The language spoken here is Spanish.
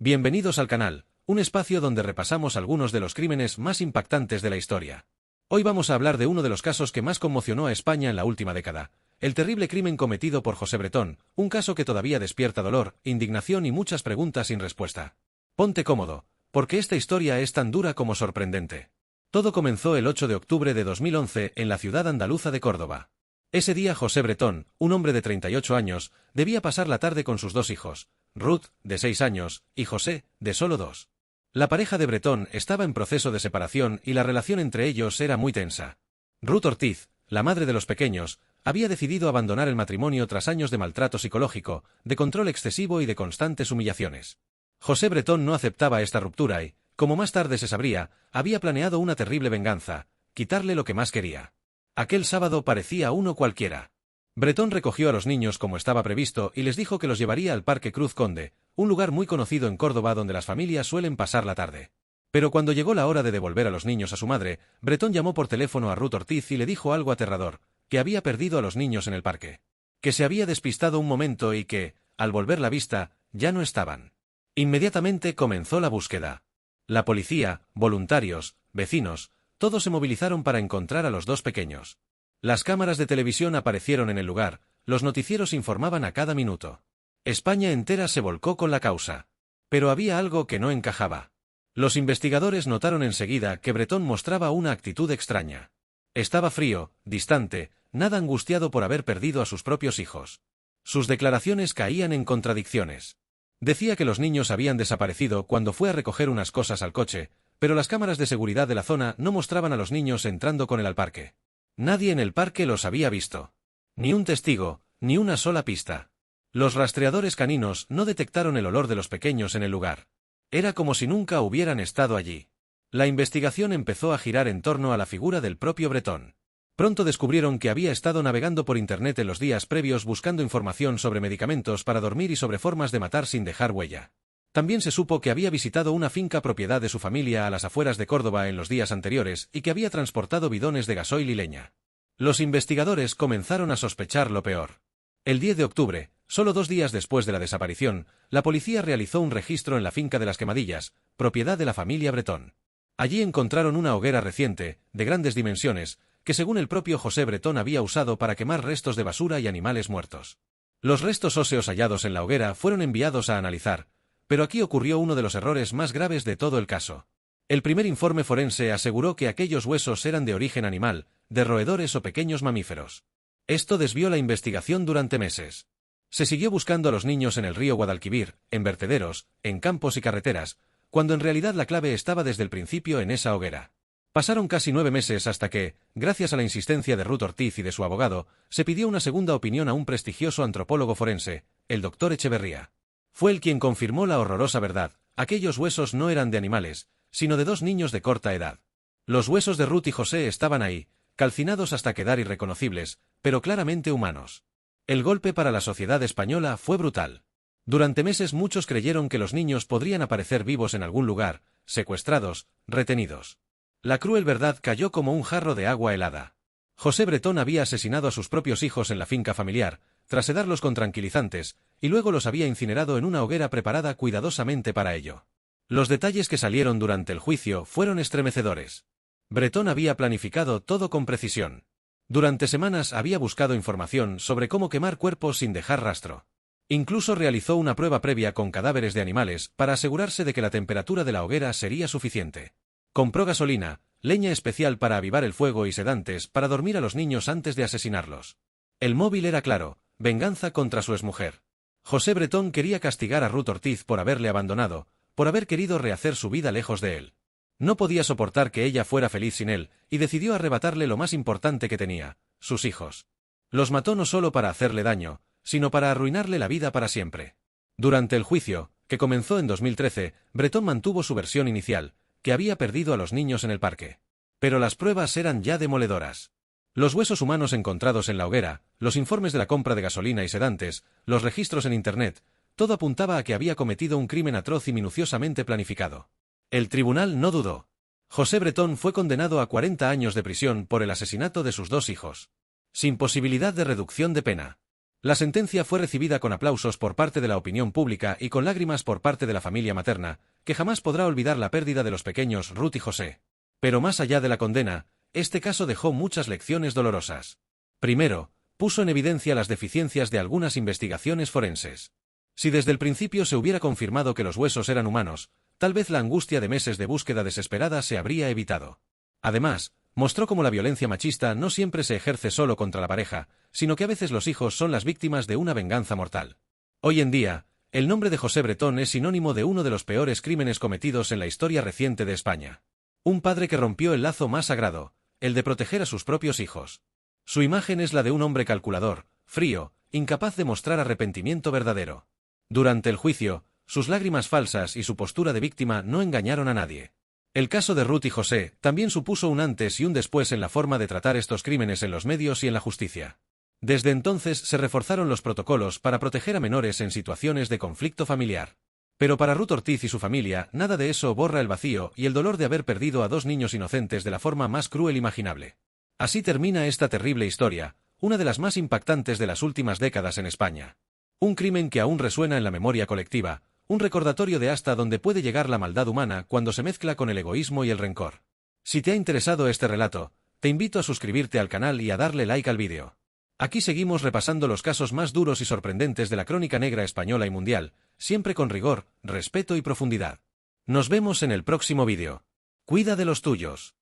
Bienvenidos al canal, un espacio donde repasamos algunos de los crímenes más impactantes de la historia. Hoy vamos a hablar de uno de los casos que más conmocionó a España en la última década, el terrible crimen cometido por José Bretón, un caso que todavía despierta dolor, indignación y muchas preguntas sin respuesta. Ponte cómodo, porque esta historia es tan dura como sorprendente. Todo comenzó el 8 de octubre de 2011 en la ciudad andaluza de Córdoba. Ese día José Bretón, un hombre de 38 años, debía pasar la tarde con sus dos hijos, Ruth, de 6 años, y José, de solo 2. La pareja de Bretón estaba en proceso de separación y la relación entre ellos era muy tensa. Ruth Ortiz, la madre de los pequeños, había decidido abandonar el matrimonio tras años de maltrato psicológico, de control excesivo y de constantes humillaciones. José Bretón no aceptaba esta ruptura y, como más tarde se sabría, había planeado una terrible venganza, quitarle lo que más quería. Aquel sábado parecía uno cualquiera. Bretón recogió a los niños como estaba previsto y les dijo que los llevaría al Parque Cruz Conde, un lugar muy conocido en Córdoba donde las familias suelen pasar la tarde. Pero cuando llegó la hora de devolver a los niños a su madre, Bretón llamó por teléfono a Ruth Ortiz y le dijo algo aterrador, que había perdido a los niños en el parque. Que se había despistado un momento y que, al volver la vista, ya no estaban. Inmediatamente comenzó la búsqueda. La policía, voluntarios, vecinos, todos se movilizaron para encontrar a los dos pequeños. Las cámaras de televisión aparecieron en el lugar, los noticieros informaban a cada minuto. España entera se volcó con la causa. Pero había algo que no encajaba. Los investigadores notaron enseguida que Bretón mostraba una actitud extraña. Estaba frío, distante, nada angustiado por haber perdido a sus propios hijos. Sus declaraciones caían en contradicciones. Decía que los niños habían desaparecido cuando fue a recoger unas cosas al coche, pero las cámaras de seguridad de la zona no mostraban a los niños entrando con él al parque. Nadie en el parque los había visto. Ni un testigo, ni una sola pista. Los rastreadores caninos no detectaron el olor de los pequeños en el lugar. Era como si nunca hubieran estado allí. La investigación empezó a girar en torno a la figura del propio Bretón. Pronto descubrieron que había estado navegando por internet en los días previos buscando información sobre medicamentos para dormir y sobre formas de matar sin dejar huella. También se supo que había visitado una finca propiedad de su familia a las afueras de Córdoba en los días anteriores y que había transportado bidones de gasoil y leña. Los investigadores comenzaron a sospechar lo peor. El 10 de octubre, solo 2 días después de la desaparición, la policía realizó un registro en la finca de las Quemadillas, propiedad de la familia Bretón. Allí encontraron una hoguera reciente, de grandes dimensiones, que según el propio José Bretón había usado para quemar restos de basura y animales muertos. Los restos óseos hallados en la hoguera fueron enviados a analizar, pero aquí ocurrió uno de los errores más graves de todo el caso. El primer informe forense aseguró que aquellos huesos eran de origen animal, de roedores o pequeños mamíferos. Esto desvió la investigación durante meses. Se siguió buscando a los niños en el río Guadalquivir, en vertederos, en campos y carreteras, cuando en realidad la clave estaba desde el principio en esa hoguera. Pasaron casi 9 meses hasta que, gracias a la insistencia de Ruth Ortiz y de su abogado, se pidió una segunda opinión a un prestigioso antropólogo forense, el doctor Echeverría. Fue él quien confirmó la horrorosa verdad: aquellos huesos no eran de animales, sino de 2 niños de corta edad. Los huesos de Ruth y José estaban ahí, calcinados hasta quedar irreconocibles, pero claramente humanos. El golpe para la sociedad española fue brutal. Durante meses muchos creyeron que los niños podrían aparecer vivos en algún lugar, secuestrados, retenidos. La cruel verdad cayó como un jarro de agua helada. José Bretón había asesinado a sus propios hijos en la finca familiar, tras sedarlos con tranquilizantes, y luego los había incinerado en una hoguera preparada cuidadosamente para ello. Los detalles que salieron durante el juicio fueron estremecedores. Bretón había planificado todo con precisión. Durante semanas había buscado información sobre cómo quemar cuerpos sin dejar rastro. Incluso realizó una prueba previa con cadáveres de animales para asegurarse de que la temperatura de la hoguera sería suficiente. Compró gasolina, leña especial para avivar el fuego y sedantes para dormir a los niños antes de asesinarlos. El móvil era claro: venganza contra su exmujer. José Bretón quería castigar a Ruth Ortiz por haberle abandonado, por haber querido rehacer su vida lejos de él. No podía soportar que ella fuera feliz sin él, y decidió arrebatarle lo más importante que tenía: sus hijos. Los mató no solo para hacerle daño, sino para arruinarle la vida para siempre. Durante el juicio, que comenzó en 2013, Bretón mantuvo su versión inicial, que había perdido a los niños en el parque. Pero las pruebas eran ya demoledoras. Los huesos humanos encontrados en la hoguera, los informes de la compra de gasolina y sedantes, los registros en internet, todo apuntaba a que había cometido un crimen atroz y minuciosamente planificado. El tribunal no dudó. José Bretón fue condenado a 40 años de prisión por el asesinato de sus 2 hijos. Sin posibilidad de reducción de pena. La sentencia fue recibida con aplausos por parte de la opinión pública y con lágrimas por parte de la familia materna, que jamás podrá olvidar la pérdida de los pequeños Ruth y José. Pero más allá de la condena, este caso dejó muchas lecciones dolorosas. Primero, puso en evidencia las deficiencias de algunas investigaciones forenses. Si desde el principio se hubiera confirmado que los huesos eran humanos, tal vez la angustia de meses de búsqueda desesperada se habría evitado. Además, mostró cómo la violencia machista no siempre se ejerce solo contra la pareja, sino que a veces los hijos son las víctimas de una venganza mortal. Hoy en día, el nombre de José Bretón es sinónimo de uno de los peores crímenes cometidos en la historia reciente de España. Un padre que rompió el lazo más sagrado, el de proteger a sus propios hijos. Su imagen es la de un hombre calculador, frío, incapaz de mostrar arrepentimiento verdadero. Durante el juicio, sus lágrimas falsas y su postura de víctima no engañaron a nadie. El caso de Ruth y José también supuso un antes y un después en la forma de tratar estos crímenes en los medios y en la justicia. Desde entonces se reforzaron los protocolos para proteger a menores en situaciones de conflicto familiar. Pero para Ruth Ortiz y su familia, nada de eso borra el vacío y el dolor de haber perdido a dos niños inocentes de la forma más cruel imaginable. Así termina esta terrible historia, una de las más impactantes de las últimas décadas en España. Un crimen que aún resuena en la memoria colectiva, un recordatorio de hasta dónde puede llegar la maldad humana cuando se mezcla con el egoísmo y el rencor. Si te ha interesado este relato, te invito a suscribirte al canal y a darle like al vídeo. Aquí seguimos repasando los casos más duros y sorprendentes de la crónica negra española y mundial, siempre con rigor, respeto y profundidad. Nos vemos en el próximo vídeo. Cuida de los tuyos.